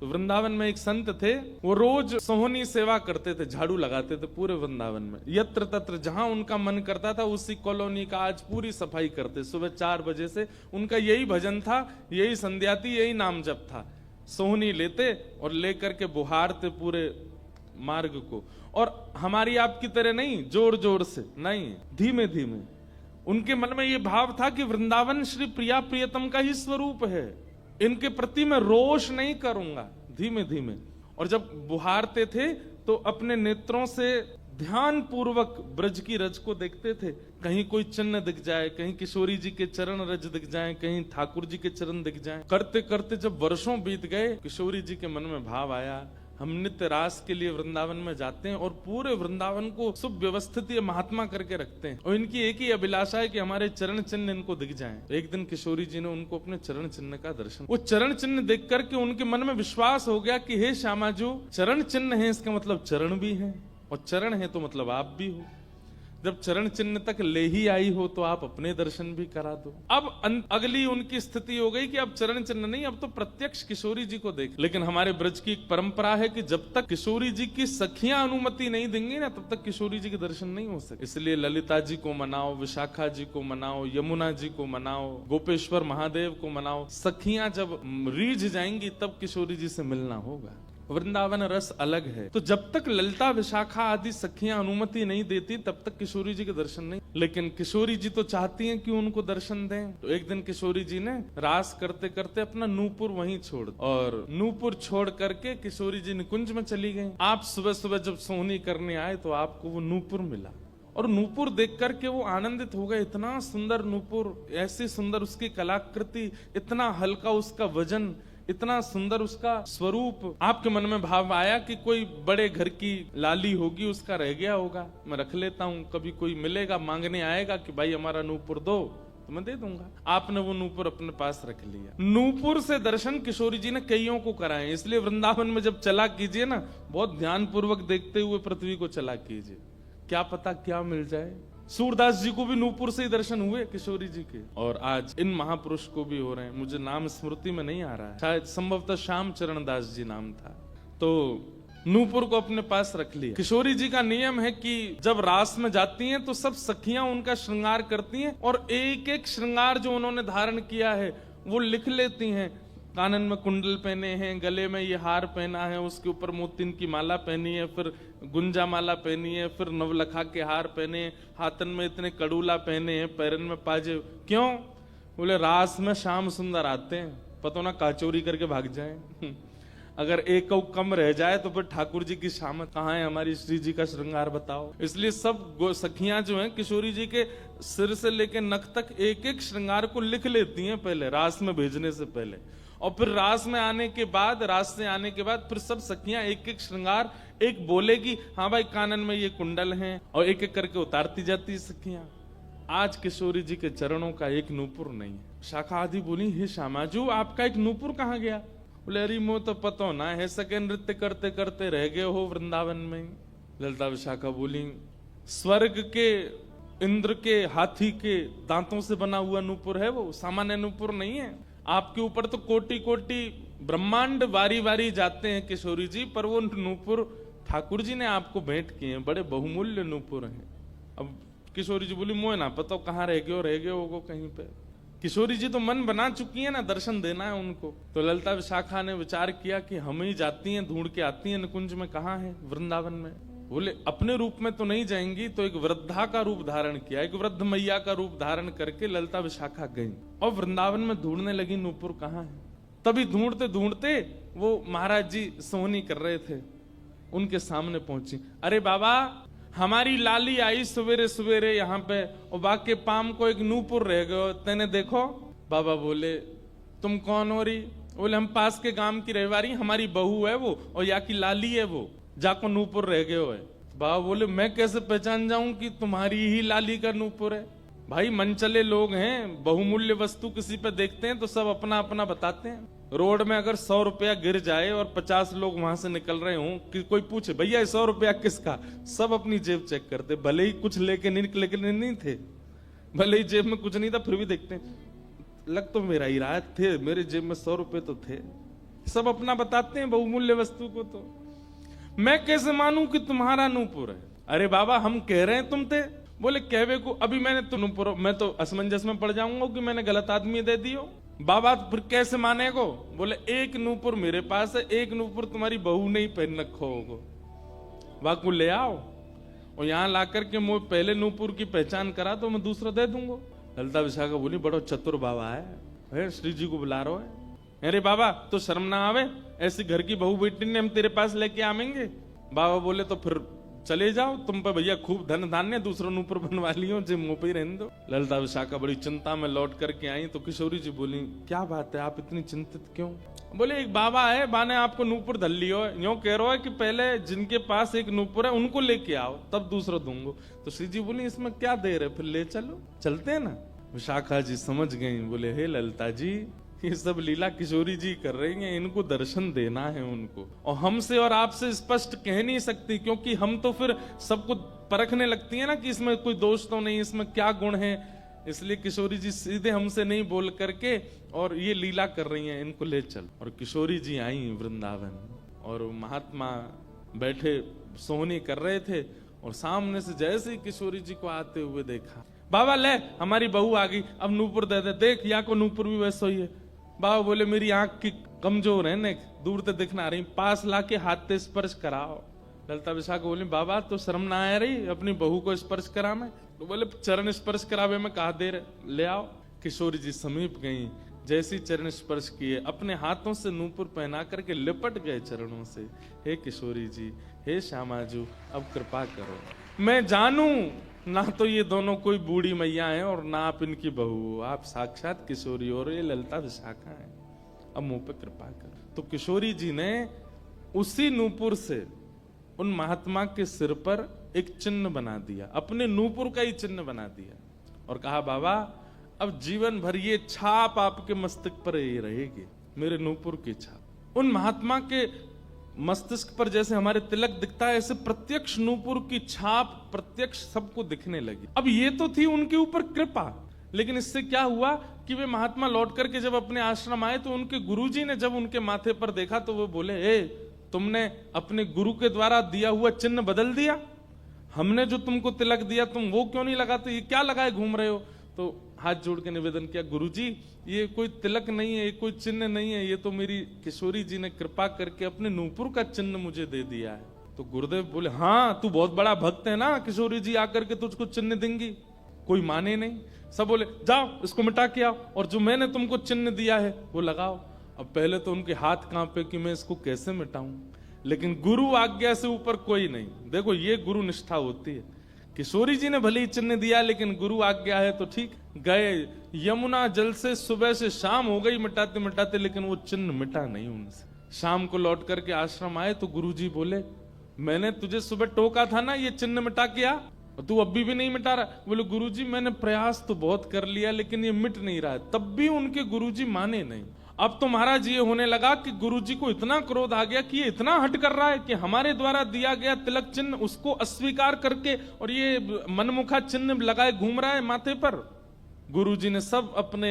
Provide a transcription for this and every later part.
तो वृंदावन में एक संत थे, वो रोज सोहनी सेवा करते थे, झाड़ू लगाते थे पूरे वृंदावन में। यत्र तत्र जहां उनका मन करता था उसी कॉलोनी का आज पूरी सफाई करते। सुबह 4 बजे से उनका यही भजन था, यही संध्या थी, यही नाम जप था। सोहनी लेते और लेकर के बुहारते पूरे मार्ग को। और हमारी आपकी तरह नहीं जोर जोर से, नहीं, धीमे धीमे। उनके मन में ये भाव था कि वृंदावन श्री प्रिया प्रियतम का ही स्वरूप है, इनके प्रति मैं रोष नहीं करूंगा, धीमे धीमे। और जब बुहारते थे तो अपने नेत्रों से ध्यान पूर्वक ब्रज की रज को देखते थे। कहीं कोई चिन्ह दिख जाए, कहीं किशोरी जी के चरण रज दिख जाए, कहीं ठाकुर जी के चरण दिख जाए। करते करते जब वर्षों बीत गए, किशोरी जी के मन में भाव आया, हम नित्य रास के लिए वृंदावन में जाते हैं और पूरे वृंदावन को सुव्यवस्थित महात्मा करके रखते हैं, और इनकी एक ही अभिलाषा है कि हमारे चरण चिन्ह इनको दिख जाएं। एक दिन किशोरी जी ने उनको अपने चरण चिन्ह का दर्शन, वो चरण चिन्ह देख करके उनके मन में विश्वास हो गया कि हे श्यामा जो चरण चिन्ह है, इसका मतलब चरण भी है, और चरण है तो मतलब आप भी हो। जब चरण चिन्ह तक ले ही आई हो तो आप अपने दर्शन भी करा दो। अब अगली उनकी स्थिति हो गई कि अब चरण चिन्ह नहीं, अब तो प्रत्यक्ष किशोरी जी को देख। लेकिन हमारे ब्रज की एक परंपरा है कि जब तक किशोरी जी की सखियां अनुमति नहीं देंगी ना, तब तक किशोरी जी के दर्शन नहीं हो सकते। इसलिए ललिता जी को मनाओ, विशाखा जी को मनाओ, यमुना जी को मनाओ, गोपेश्वर महादेव को मनाओ। सखियां जब रीझ जाएंगी तब किशोरी जी से मिलना होगा। वृंदावन रस अलग है। तो जब तक ललिता विशाखा आदि सखियां अनुमति नहीं देती तब तक किशोरी जी के दर्शन नहीं। लेकिन किशोरी जी तो चाहती हैं कि उनको दर्शन दें। तो एक दिन किशोरी जी ने रास करते करते अपना नूपुर वहीं छोड़, और नूपुर छोड़ करके किशोरी जी निकुंज में चली गई। आप सुबह सुबह जब सोहनी करने आए तो आपको वो नूपुर मिला, और नूपुर देख करके वो आनंदित हो गए। इतना सुंदर नूपुर, ऐसी सुंदर उसकी कलाकृति, इतना हल्का उसका वजन, इतना सुंदर उसका स्वरूप। आपके मन में भाव आया कि कोई बड़े घर की लाली होगी, उसका रह गया होगा, मैं रख लेता हूं, कभी कोई मिलेगा मांगने आएगा कि भाई हमारा नूपुर दो तो मैं दे दूंगा। आपने वो नूपुर अपने पास रख लिया। नूपुर से दर्शन किशोरी जी ने कईयों को कराए। इसलिए वृंदावन में जब चला कीजिए ना, बहुत ध्यान पूर्वक देखते हुए पृथ्वी को चला कीजिए, क्या पता क्या मिल जाए। सूरदास जी को भी नूपुर से ही दर्शन हुए किशोरी जी के, और आज इन महापुरुष को भी हो रहे हैं। मुझे नाम स्मृति में नहीं आ रहा है, शायद संभवतः श्याम चरण दास जी नाम था। तो नूपुर को अपने पास रख लिया। किशोरी जी का नियम है कि जब रास में जाती हैं तो सब सखियां उनका श्रृंगार करती हैं, और एक एक श्रृंगार जो उन्होंने धारण किया है वो लिख लेती हैं। कानन में कुंडल पहने हैं, गले में ये हार पहना है, उसके ऊपर मोतिन की माला पहनी है, फिर गुंजा माला पहनी है, फिर नवलखा के हार पहने, हाथन में इतने कड़ूला पहने हैं, पैरन में पाजे। क्यों? बोले रास में श्याम सुंदर आते हैं, पता ना काचोरी करके भाग जाएं। अगर एक कम रह जाए तो फिर ठाकुर जी की शामत कहाँ है, हमारी श्री जी का श्रृंगार बताओ। इसलिए सब सखियां जो हैं किशोरी जी के सिर से लेकर नख तक एक एक श्रृंगार को लिख लेती हैं पहले, रास में भेजने से पहले। और फिर रास में आने के बाद, रास से आने के बाद फिर सब सखियां एक एक श्रृंगार, एक बोलेगी हाँ भाई कानन में ये कुंडल हैं, और एक एक करके उतारती जाती सखियां। आज किशोरी जी के चरणों का एक नूपुर नहीं है। शाखा आदि बोली, हे श्यामाजू आपका एक नूपुर कहाँ गया? बोले अरे मोह तो पतो ना है, सके नृत्य करते करते रह गए हो वृंदावन में। ललिता विशाखा बोली, स्वर्ग के इंद्र के हाथी के दांतों से बना हुआ नूपुर है वो, सामान्य नूपुर नहीं है। आपके ऊपर तो कोटि कोटि ब्रह्मांड वारी वारी जाते हैं किशोरी जी, पर वो नूपुर ठाकुर जी ने आपको भेंट किए हैं, बड़े बहुमूल्य नूपुर हैं। अब किशोरी जी बोली, मोह ना पता कहाँ रह गए होगो कहीं पे। किशोरी जी तो मन बना चुकी है ना, दर्शन देना है उनको। तो ललिता विशाखा ने विचार किया कि हम ही जाती हैं, ढूंढ के आती हैं निकुंज में, कहाँ है वृंदावन में। बोले अपने रूप में तो नहीं जाएंगी, तो एक वृद्धा का रूप धारण किया, एक वृद्ध मैया का रूप धारण करके ललिता विशाखा गई और वृंदावन में ढूंढने लगी नूपुर कहाँ है। तभी ढूंढते ढूंढते वो महाराज जी सोहनी कर रहे थे, उनके सामने पहुंची। अरे बाबा हमारी लाली आई सवेरे सवेरे यहाँ पे, और बाके पाम को एक नूपुर रह गयो, तेने देखो? बाबा बोले तुम कौन हो रही? बोले हम पास के गांव की रहवारी, हमारी बहू है वो, और या की लाली है वो, जाको नूपुर रह गयो है। बाबा बोले मैं कैसे पहचान जाऊं कि तुम्हारी ही लाली का नूपुर है? भाई मनचले लोग हैं, बहुमूल्य वस्तु किसी पे देखते हैं तो सब अपना अपना बताते हैं। रोड में अगर 100 रुपया गिर जाए और 50 लोग वहां से निकल रहे हों, कि कोई पूछे भैया 100 रुपया किसका, सब अपनी जेब चेक करते, भले ही कुछ लेके नहीं थे, भले ही जेब में कुछ नहीं था, फिर भी देखते हैं लग तो मेरा ही रहा थे, मेरे जेब में 100 रुपए तो थे। सब अपना बताते हैं बहुमूल्य वस्तु को। तो मैं कैसे मानूं कि तुम्हारा नूपुर है? अरे बाबा हम कह रहे हैं तुम थे। बोले कहवे को अभी मैंने तो नूपुर, मैं तो असमंजस में पड़ जाऊंगा कि मैंने गलत आदमी दे दियो। बाबा फिर कैसे माने को? बोले एक नूपुर मेरे पास है, एक नूपुर तुम्हारी बहू ने ही पहन रखो होगो, वाकू ले आओ और यहाँ ला करके मुझे पहले नूपुर की पहचान करा तो मैं दूसरा दे दूंगा। ललिता विशाखा बोली बड़ो चतुर बाबा है, श्री जी को बुला रहा है। अरे बाबा तो शर्म ना आवे, ऐसी घर की बहू बेटी ने हम तेरे पास लेके आवेंगे? बाबा बोले तो फिर चले जाओ, तुम पे भैया खूब धन धान्य, दूसरा नूपुर बनवा लियो, जे मुंह पे ही रहने दो। ललिता विशाखा बड़ी चिंता में लौट करके आई तो किशोरी जी बोली क्या बात है, आप इतनी चिंतित क्यों? बोले एक बाबा है, बाने आपको नूपुर धल लियो, यूं कह रहा है कि पहले जिनके पास एक नूपुर है उनको लेके आओ तब दूसरा दूंगो। तो श्री जी बोली इसमें क्या देर है, फिर ले चलो, चलते हैं ना। विशाखा जी समझ गई, बोले हे ललिता जी ये सब लीला किशोरी जी कर रही हैं, इनको दर्शन देना है उनको, और हमसे और आपसे स्पष्ट कह नहीं सकती, क्योंकि हम तो फिर सबको परखने लगती है ना कि इसमें कोई दोष तो नहीं, इसमें क्या गुण है। इसलिए किशोरी जी सीधे हमसे नहीं बोल करके और ये लीला कर रही हैं, इनको ले चल। और किशोरी जी आई वृंदावन और महात्मा बैठे सोहनी कर रहे थे और सामने से जैसे ही किशोरी जी को आते हुए देखा, बाबा ले हमारी बहू आ गई, अब नूपुर दे दे, देख यहाँ को नूपुर भी वैसा ही है। बाबा बोले मेरी आंख की कमजोर है ने, दूर से दिखना रही, पास लाके हाथ से स्पर्श कराओ। ललिता विशाखा बोली बाबा तो शर्म ना आ रही अपनी बहू को स्पर्श करा में? तो बोले चरण स्पर्श करावे में कहा देर, ले आओ। किशोरी जी समीप गई, जैसी चरण स्पर्श किए अपने हाथों से नूपुर पहना करके लिपट गए चरणों से। हे किशोरी जी, हे श्यामाजू, अब कृपा करो, मैं जानू ना तो ये दोनों कोई बूढ़ी मैया हैं और ना आप इनकी बहू, आप साक्षात किशोरी और ये ललिता विशाखा है, अब मुंह पे कृपा करो। तो किशोरी जी ने उसी नूपुर से उन महात्मा के सिर पर एक चिन्ह बना दिया, अपने नूपुर का ही चिन्ह बना दिया और कहा बाबा अब जीवन भर ये छाप आपके मस्तक पर ही रहेगी, मेरे नूपुर की छाप। उन महात्मा के मस्तिष्क पर जैसे हमारे तिलक दिखता है, ऐसे प्रत्यक्ष नूपुर की छाप प्रत्यक्ष सबको दिखने लगी। अब ये तो थी उनके ऊपर कृपा, लेकिन इससे क्या हुआ कि वे महात्मा लौट करके जब अपने आश्रम आए तो उनके गुरुजी ने जब उनके माथे पर देखा तो वो बोले ए तुमने अपने गुरु के द्वारा दिया हुआ चिन्ह बदल दिया, हमने जो तुमको तिलक दिया तुम वो क्यों नहीं लगाते, ये क्या लगाए घूम रहे हो? तो हाथ जोड़ के निवेदन किया गुरुजी ये कोई तिलक नहीं है, ये कोई चिन्ह नहीं है, ये तो मेरी किशोरी जी ने कृपा करके अपने नूपुर का चिन्ह मुझे दे दिया है। तो गुरुदेव बोले हाँ तू बहुत बड़ा भक्त है ना, किशोरी जी आकर के तुझको चिन्ह देंगी। कोई माने नहीं, सब बोले जाओ इसको मिटा के आओ और जो मैंने तुमको चिन्ह दिया है वो लगाओ। अब पहले तो उनके हाथ कांपे कि मैं इसको कैसे मिटाऊं, लेकिन गुरु आज्ञा से ऊपर कोई नहीं। देखो ये गुरु निष्ठा होती है। किशोरी जी ने भले ही चिन्ह दिया लेकिन गुरु आज्ञा है तो ठीक। गए यमुना जल से सुबह से शाम हो गई मिटाते मिटाते, लेकिन वो चिन्ह मिटा नहीं उनसे। शाम को लौट करके आश्रम आए तो गुरुजी बोले मैंने तुझे सुबह टोका था ना ये चिन्ह मिटा के आ, और तू अभी भी नहीं मिटा रहा। बोले गुरुजी मैंने प्रयास तो बहुत कर लिया लेकिन ये मिट नहीं रहा है। तब भी उनके गुरुजी माने नहीं। अब तो महाराज ये होने लगा कि गुरुजी को इतना क्रोध आ गया कि ये इतना हट कर रहा है कि हमारे द्वारा दिया गया तिलक चिन्ह उसको अस्वीकार करके और ये मनमुखा चिन्ह लगाए घूम रहा है माथे पर। गुरुजी ने सब अपने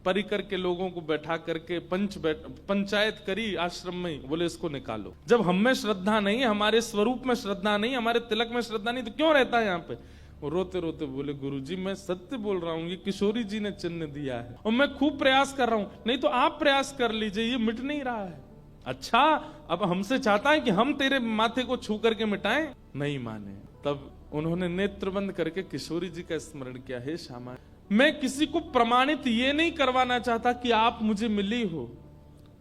परिकर के लोगों को बैठा करके पंचायत करी आश्रम में। बोले इसको निकालो, जब हम में श्रद्धा नहीं, हमारे स्वरूप में श्रद्धा नहीं, हमारे तिलक में श्रद्धा नहीं तो क्यों रहता है यहाँ पे? वो रोते रोते बोले गुरुजी मैं सत्य बोल रहा हूँ, ये किशोरी जी ने चिन्ह दिया है और मैं खूब प्रयास कर रहा हूँ, नहीं तो आप प्रयास कर लीजिए, ये मिट नहीं रहा है। अच्छा अब हमसे चाहता है कि हम तेरे माथे को छू करके मिटाएं? नहीं माने। तब उन्होंने नेत्र बंद करके किशोरी जी का स्मरण किया, हे श्यामा मैं किसी को प्रमाणित ये नहीं करवाना चाहता कि आप मुझे मिली हो,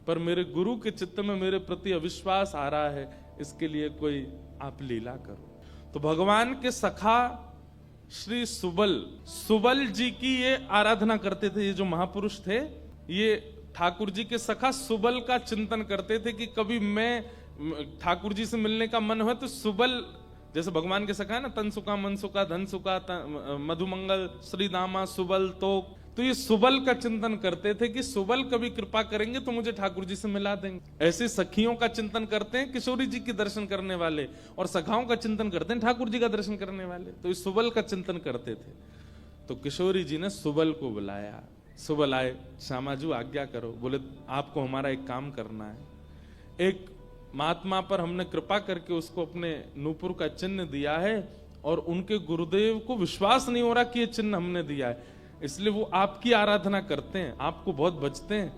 पर मेरे गुरु के चित्त में मेरे प्रति अविश्वास आ रहा है, इसके लिए कोई आप लीला करो। तो भगवान के सखा श्री सुबल जी की ये आराधना करते थे। ये जो महापुरुष थे ये ठाकुर जी के सखा सुबल का चिंतन करते थे कि कभी मैं ठाकुर जी से मिलने का मन हो तो सुबल, जैसे भगवान के सखा है ना तन सुखा मन सुखा धन सुखा मधुमंगल श्री दामा सुबल, तो ये सुबल का चिंतन करते थे कि सुबल कभी कृपा करेंगे तो मुझे ठाकुर जी से मिला देंगे। ऐसे सखियों का चिंतन करते हैं किशोरी जी के दर्शन करने वाले, और सखाओं का चिंतन करते हैं ठाकुर जी का दर्शन करने वाले। तो ये सुबल का चिंतन करते थे। तो किशोरी जी ने सुबल को बुलाया। सुबल आए, श्यामाजू आज्ञा करो। बोले आपको हमारा एक काम करना है। एक महात्मा पर हमने कृपा करके उसको अपने नूपुर का चिन्ह दिया है और उनके गुरुदेव को विश्वास नहीं हो रहा कि ये चिन्ह हमने दिया है, इसलिए वो आपकी आराधना करते हैं, आपको बहुत बचते हैं।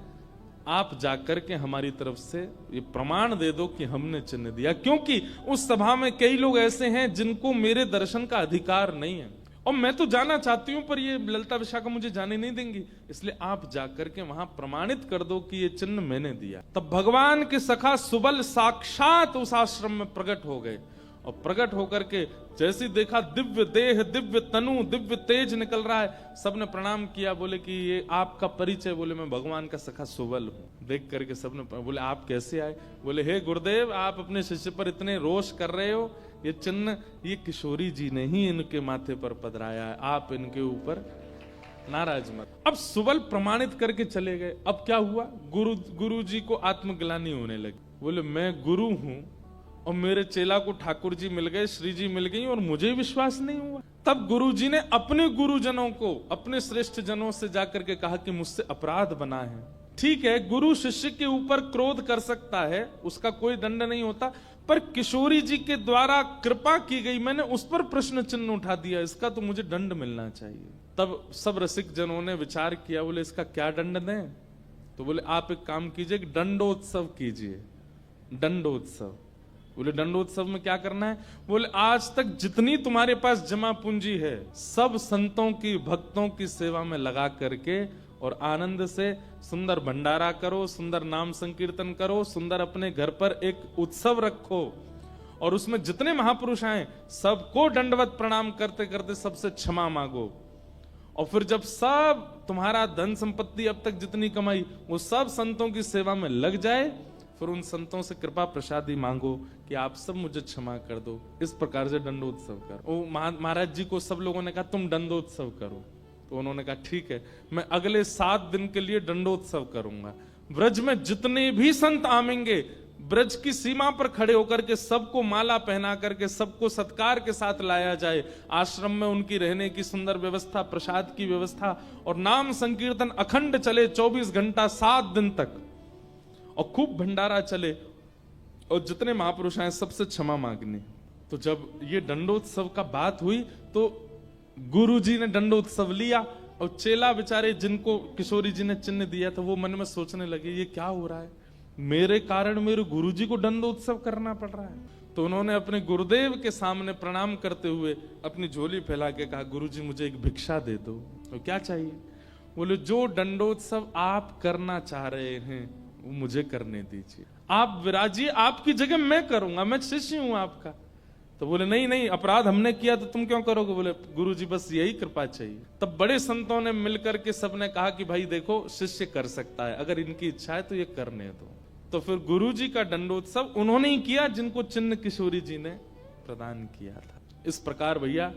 आप जाकर के हमारी तरफ से ये प्रमाण दे दो कि हमने चिन्ह दिया, क्योंकि उस सभा में कई लोग ऐसे हैं जिनको मेरे दर्शन का अधिकार नहीं है और मैं तो जाना चाहती हूं पर ये ललिता विशाखा मुझे जाने नहीं देंगी, इसलिए आप जाकर के वहां प्रमाणित कर दो कि ये चिन्ह मैंने दिया। तब भगवान के सखा सुबल साक्षात उस आश्रम में प्रकट हो गए और प्रकट होकर के जैसे देखा दिव्य देह, दिव्य तनु, दिव्य तेज निकल रहा है, सबने प्रणाम किया, बोले कि ये आपका परिचय? बोले मैं भगवान का सखा सुबल हूं। देख करके सबने बोले आप कैसे आए? बोले हे गुरुदेव, आप अपने शिष्य पर इतने रोष कर रहे हो, ये चिन्ह ये किशोरी जी ने ही इनके माथे पर पधराया है, आप इनके ऊपर नाराज मत। अब सुबल प्रमाणित करके चले गए। अब क्या हुआ? गुरु जी को आत्मग्लानि होने लगी। बोले मैं गुरु हूं और मेरे चेला को ठाकुर जी मिल गए, श्री जी मिल गई और मुझे विश्वास नहीं हुआ। तब गुरु जी ने अपने गुरुजनों को, अपने श्रेष्ठ जनों से जाकर के कहा कि मुझसे अपराध बना है। ठीक है, गुरु शिष्य के ऊपर क्रोध कर सकता है, उसका कोई दंड नहीं होता, पर किशोरी जी के द्वारा कृपा की गई, मैंने उस पर प्रश्न चिन्ह उठा दिया, इसका तो मुझे दंड मिलना चाहिए। तब सब रसिक जनों ने विचार किया, बोले इसका क्या दंड दें? तो बोले आप एक काम कीजिए, दंडोत्सव कीजिए। दंडोत्सव। बोले दंडोत्सव में क्या करना है? बोले आज तक जितनी तुम्हारे पास जमा पूंजी है सब संतों की, भक्तों की सेवा में लगा करके और आनंद से सुंदर भंडारा करो, सुंदर नाम संकीर्तन करो, सुंदर अपने घर पर एक उत्सव रखो और उसमें जितने महापुरुष आए सबको दंडवत प्रणाम करते करते सबसे क्षमा मांगो। और फिर जब सब तुम्हारा धन संपत्ति अब तक जितनी कमाई वो सब संतों की सेवा में लग जाए, फिर उन संतों से कृपा प्रसादी मांगो कि आप सब मुझे क्षमा कर दो। इस प्रकार से दंडोत्सव करो। महाराज जी को सब लोगों ने कहा तुम दंडोत्सव करो, तो उन्होंने कहा ठीक है, मैं अगले 7 दिन के लिए दंडोत्सव करूंगा। ब्रज में जितने भी संत आवेंगे, ब्रज की सीमा पर खड़े होकर के सबको माला पहना करके सबको सत्कार के साथ लाया जाए। आश्रम में उनकी रहने की सुंदर व्यवस्था, प्रसाद की व्यवस्था और नाम संकीर्तन अखंड चले 24 घंटा 7 दिन तक, और खूब भंडारा चले और जितने महापुरुष आए सबसे क्षमा मांगनी। तो जब ये दंडोत्सव का बात हुई तो गुरुजी ने दंडोत्सव लिया और चेला बेचारे जिनको किशोरी जी ने चिन्ह दिया था वो मन में सोचने लगे ये क्या हो रहा है, मेरे कारण मेरे गुरुजी को दंडोत्सव करना पड़ रहा है। तो उन्होंने अपने गुरुदेव के सामने प्रणाम करते हुए अपनी झोली फैला के कहा गुरुजी मुझे एक भिक्षा दे दो। तो क्या चाहिए? बोले जो दंडोत्सव आप करना चाह रहे हैं वो मुझे करने दीजिए, आप विराजिए, आपकी जगह मैं करूंगा, मैं शिष्य हूं आपका। तो बोले नहीं नहीं, अपराध हमने किया तो तुम क्यों करोगे? बोले गुरुजी बस यही कृपा चाहिए। तब बड़े संतों ने मिलकर के सबने कहा कि भाई देखो शिष्य कर सकता है, अगर इनकी इच्छा है तो ये करने दो। तो फिर गुरुजी का दंडोत्सव उन्होंने ही किया जिनको चिन्ह किशोरी जी ने प्रदान किया था। इस प्रकार भैया